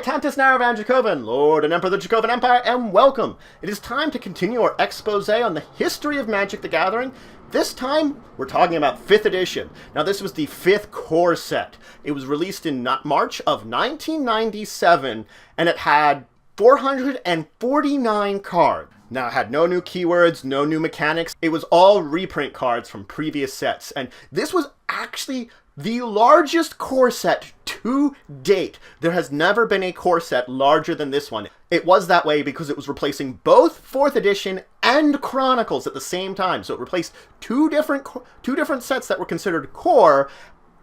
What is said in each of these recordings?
Tantus Naravan Dracovin, Lord and Emperor of the Dracovin Empire, and welcome! It is time to continue our expose on the history of Magic the Gathering. This time, we're talking about 5th edition. Now, this was the 5th core set. It was released in March of 1997, and it had 449 cards. Now, it had no new keywords, no new mechanics. It was all reprint cards from previous sets, and this was actually the largest core set to date. There has never been a core set larger than this one. It was that way because it was replacing both 4th edition and Chronicles at the same time. So it replaced two different sets that were considered core,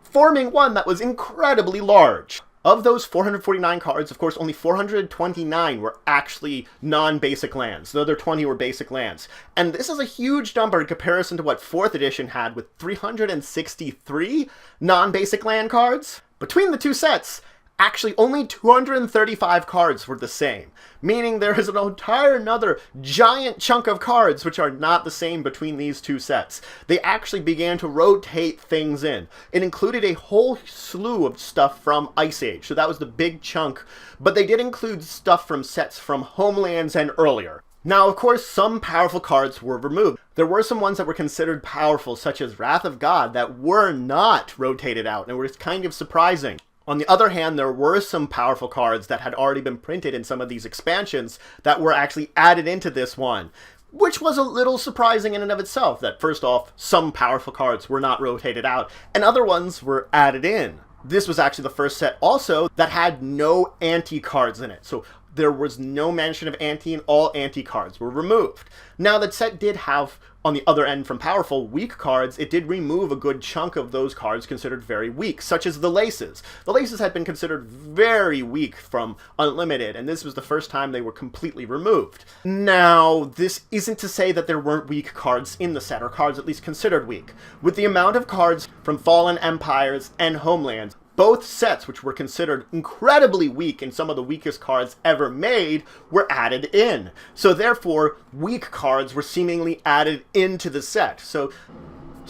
forming one that was incredibly large. Of those 449 cards, of course, only 429 were actually non-basic lands. The other 20 were basic lands. And this is a huge number in comparison to what 4th edition had with 363 non-basic land cards. Between the two sets, actually only 235 cards were the same, meaning there is an entire another giant chunk of cards which are not the same between these two sets. They actually began to rotate things in. It included a whole slew of stuff from Ice Age, so that was the big chunk, but they did include stuff from sets from Homelands and earlier. Now, of course, some powerful cards were removed. There were some ones that were considered powerful, such as Wrath of God, that were not rotated out, and were kind of surprising. On the other hand, there were some powerful cards that had already been printed in some of these expansions that were actually added into this one, which was a little surprising in and of itself, that first off, some powerful cards were not rotated out, and other ones were added in. This was actually the first set also that had no anti-cards in it, so there was no mention of anti, and all anti-cards were removed. Now, that set did have, on the other end from powerful, weak cards. It did remove a good chunk of those cards considered very weak, such as the Laces. The Laces had been considered very weak from Unlimited, and this was the first time they were completely removed. Now, this isn't to say that there weren't weak cards in the set, or cards at least considered weak. With the amount of cards from Fallen Empires and Homelands, both sets, which were considered incredibly weak and some of the weakest cards ever made, were added in. So therefore, weak cards were seemingly added into the set. So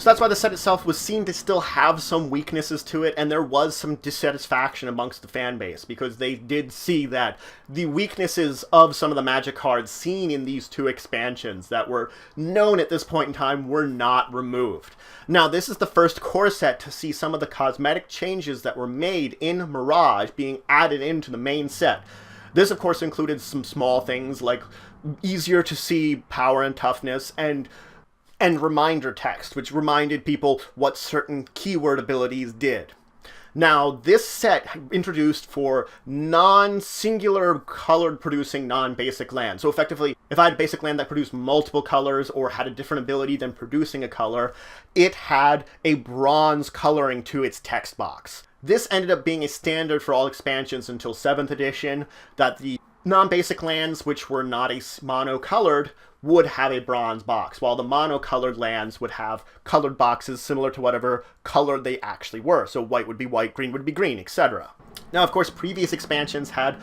that's why the set itself was seen to still have some weaknesses to it, and there was some dissatisfaction amongst the fan base, because they did see that the weaknesses of some of the Magic cards seen in these two expansions that were known at this point in time were not removed. Now, this is the first core set to see some of the cosmetic changes that were made in Mirage being added into the main set. This, of course, included some small things like easier to see power and toughness, and reminder text, which reminded people what certain keyword abilities did. Now, this set introduced for non-singular colored producing non-basic land. So effectively, if I had a basic land that produced multiple colors or had a different ability than producing a color, it had a bronze coloring to its text box. This ended up being a standard for all expansions until 7th edition, that the non-basic lands, which were not a mono-colored, would have a bronze box, while the mono-colored lands would have colored boxes similar to whatever color they actually were. So white would be white, green would be green, etc. Now, of course, previous expansions had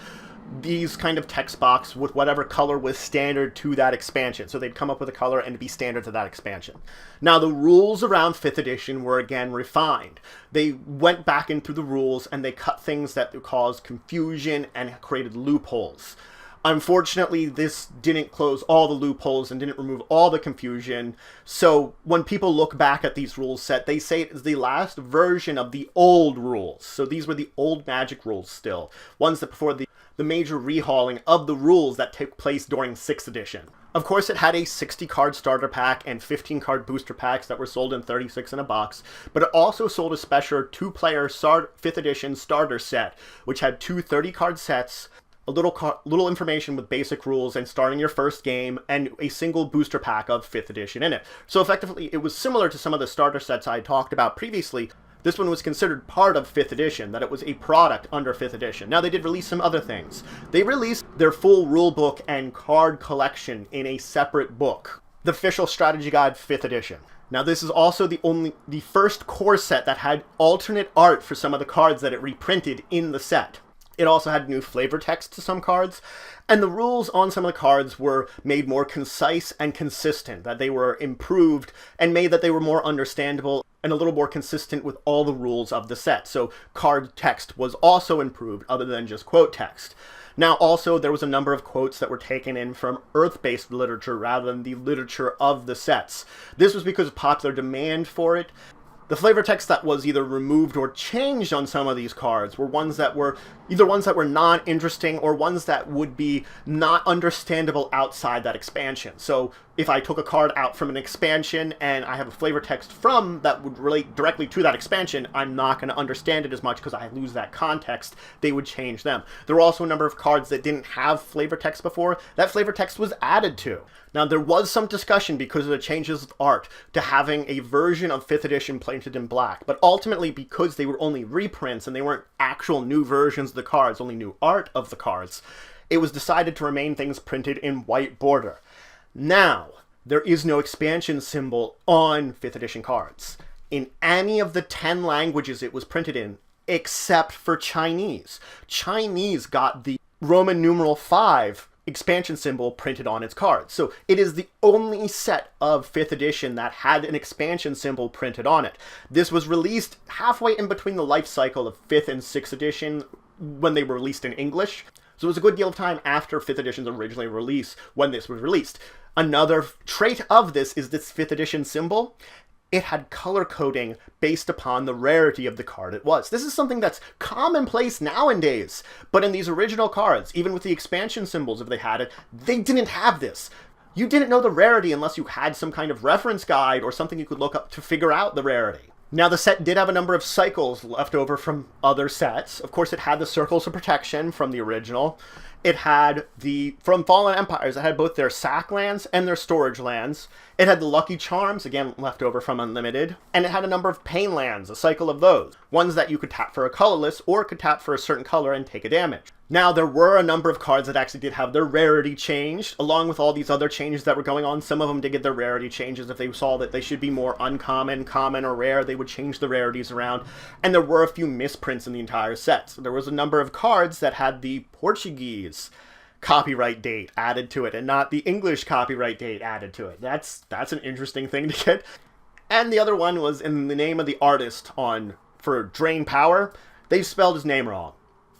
these kind of text box with whatever color was standard to that expansion. So they'd come up with a color and be standard to that expansion. Now, the rules around 5th edition were again refined. They went back into the rules and they cut things that caused confusion and created loopholes. Unfortunately, this didn't close all the loopholes and didn't remove all the confusion. So when people look back at these rules set, they say it is the last version of the old rules. So these were the old Magic rules still, ones that before the major rehauling of the rules that took place during 6th edition. Of course, it had a 60-card starter pack and 15-card booster packs that were sold in 36 in a box, but it also sold a special 2-player 5th edition starter set, which had two 30-card sets, a little information with basic rules and starting your first game, and a single booster pack of 5th edition in it. So effectively, it was similar to some of the starter sets I talked about previously. This one was considered part of 5th edition, that it was a product under 5th edition. Now, they did release some other things. They released their full rulebook and card collection in a separate book, the Official Strategy Guide 5th edition. Now, this is also the first core set that had alternate art for some of the cards that it reprinted in the set. It also had new flavor text to some cards, and the rules on some of the cards were made more concise and consistent, that they were improved and made that they were more understandable and a little more consistent with all the rules of the set. So card text was also improved other than just quote text. Now, also, there was a number of quotes that were taken in from Earth-based literature rather than the literature of the sets. This was because of popular demand for it. The flavor text that was either removed or changed on some of these cards were ones that were either ones that were non-interesting or ones that would be not understandable outside that expansion. So if I took a card out from an expansion and I have a flavor text from that would relate directly to that expansion, I'm not going to understand it as much because I lose that context. They would change them. There were also a number of cards that didn't have flavor text before. That flavor text was added to. Now, there was some discussion because of the changes of art to having a version of 5th edition painted in black, but ultimately because they were only reprints and they weren't actual new versions of the cards, only new art of the cards, it was decided to remain things printed in white border. Now, there is no expansion symbol on 5th edition cards in any of the 10 languages it was printed in, except for Chinese. Chinese got the Roman numeral 5 expansion symbol printed on its cards. So it is the only set of 5th edition that had an expansion symbol printed on it. This was released halfway in between the life cycle of 5th and 6th edition when they were released in English. So it was a good deal of time after 5th edition's originally release when this was released. Another trait of this is this 5th edition symbol. It had color coding based upon the rarity of the card it was. This is something that's commonplace nowadays, but in these original cards, even with the expansion symbols, if they had it, they didn't have this. You didn't know the rarity unless you had some kind of reference guide or something you could look up to figure out the rarity. Now, the set did have a number of cycles left over from other sets. Of course, it had the Circles of Protection from the original. It had from Fallen Empires, it had both their sack lands and their storage lands. It had the Lucky Charms, again, left over from Unlimited. And it had a number of pain lands, a cycle of those. Ones that you could tap for a colorless or could tap for a certain color and take a damage. Now, there were a number of cards that actually did have their rarity changed, along with all these other changes that were going on. Some of them did get their rarity changes. If they saw that they should be more uncommon, common, or rare, they would change the rarities around. And there were a few misprints in the entire set. So there was a number of cards that had the Portuguese copyright date added to it and not the English copyright date added to it. That's an interesting thing to get. And the other one was in the name of the artist for Drain Power, they spelled his name wrong.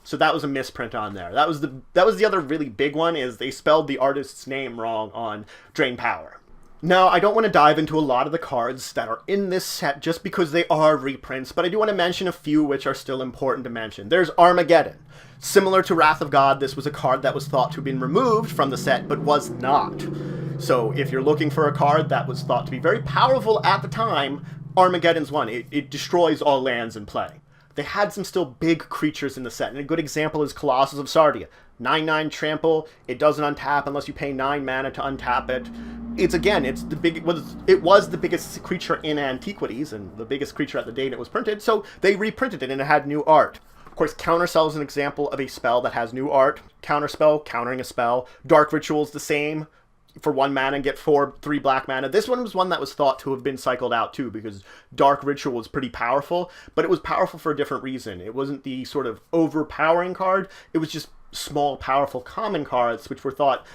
So that was a misprint on there. That was the other really big one, is they spelled the artist's name wrong on Drain Power. Now, I don't want to dive into a lot of the cards that are in this set just because they are reprints, but I do want to mention a few which are still important to mention. There's Armageddon. Similar to Wrath of God, this was a card that was thought to have been removed from the set, but was not. So if you're looking for a card that was thought to be very powerful at the time, Armageddon's one. It destroys all lands in play. They had some still big creatures in the set, and a good example is Colossus of Sardia. 9/9 trample, it doesn't untap unless you pay 9 mana to untap it. It was the biggest creature in Antiquities, and the biggest creature at the date it was printed, so they reprinted it and it had new art. Of course, Counterspell is an example of a spell that has new art. Counterspell, countering a spell. Dark Ritual is the same. For 1 mana, get 3 black mana. This one was one that was thought to have been cycled out too, because Dark Ritual was pretty powerful, but it was powerful for a different reason. It wasn't the sort of overpowering card, it was just small, powerful common cards, which were thought,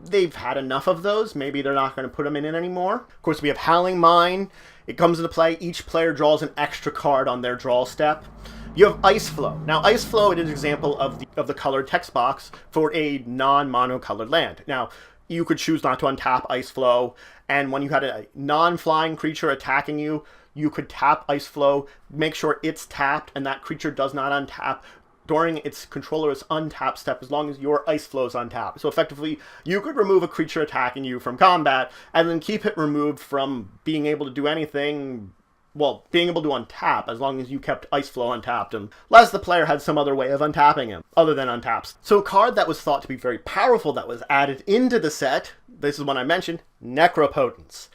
they've had enough of those, maybe they're not going to put them in anymore. Of course, we have Howling Mine. It comes into play, each player draws an extra card on their draw step. You have Ice Flow. Now, Ice Flow, it is an example of the colored text box for a non-monocolored land. Now, you could choose not to untap Ice Flow, and when you had a non-flying creature attacking you, you could tap Ice Flow, make sure it's tapped, and that creature does not untap during its controller's untap step as long as your Ice Flow is untapped. So effectively, you could remove a creature attacking you from combat, and then keep it removed from being able to do anything, well, being able to untap as long as you kept Ice Flow untapped, unless the player had some other way of untapping him, other than untaps. So a card that was thought to be very powerful that was added into the set, this is one I mentioned, Necropotence.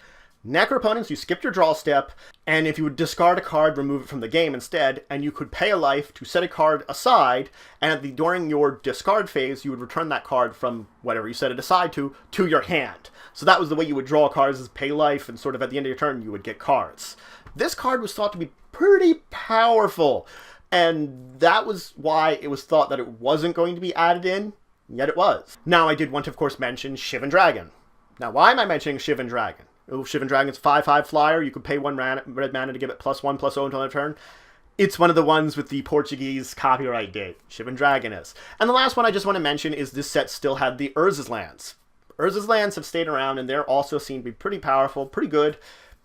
Necropotence, you skipped your draw step, and if you would discard a card, remove it from the game instead, and you could pay a life to set a card aside, and during your discard phase, you would return that card from whatever you set it aside to your hand. So that was the way you would draw cards, is pay life, and sort of at the end of your turn, you would get cards. This card was thought to be pretty powerful, and that was why it was thought that it wasn't going to be added in, yet it was. Now, I did want to, of course, mention Shivan Dragon. Now, why am I mentioning Shivan Dragon? Shivan Dragon's 5/5 flyer. You could pay 1 red mana to give it +1/+0 until end of turn. It's one of the ones with the Portuguese copyright date. Shivan Dragon is. And the last one I just want to mention is this set still had the Urza's Lands. Urza's Lands have stayed around, and they're also seen to be pretty powerful, pretty good,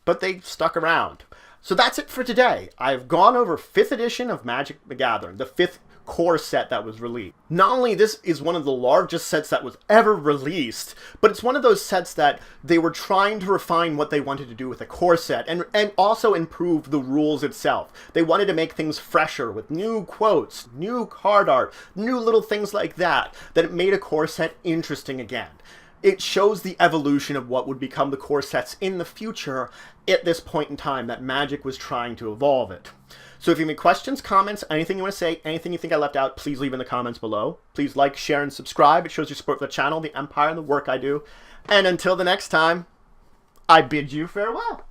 but they stuck around. So that's it for today. I've gone over 5th edition of Magic the Gathering, the 5th core set that was released. Not only this is one of the largest sets that was ever released, but it's one of those sets that they were trying to refine what they wanted to do with a core set and also improve the rules itself. They wanted to make things fresher with new quotes, new card art, new little things like that it made a core set interesting again. It shows the evolution of what would become the core sets in the future at this point in time that Magic was trying to evolve it. So if you have any questions, comments, anything you want to say, anything you think I left out, please leave in the comments below. Please like, share, and subscribe. It shows your support for the channel, the Empire, and the work I do. And until the next time, I bid you farewell.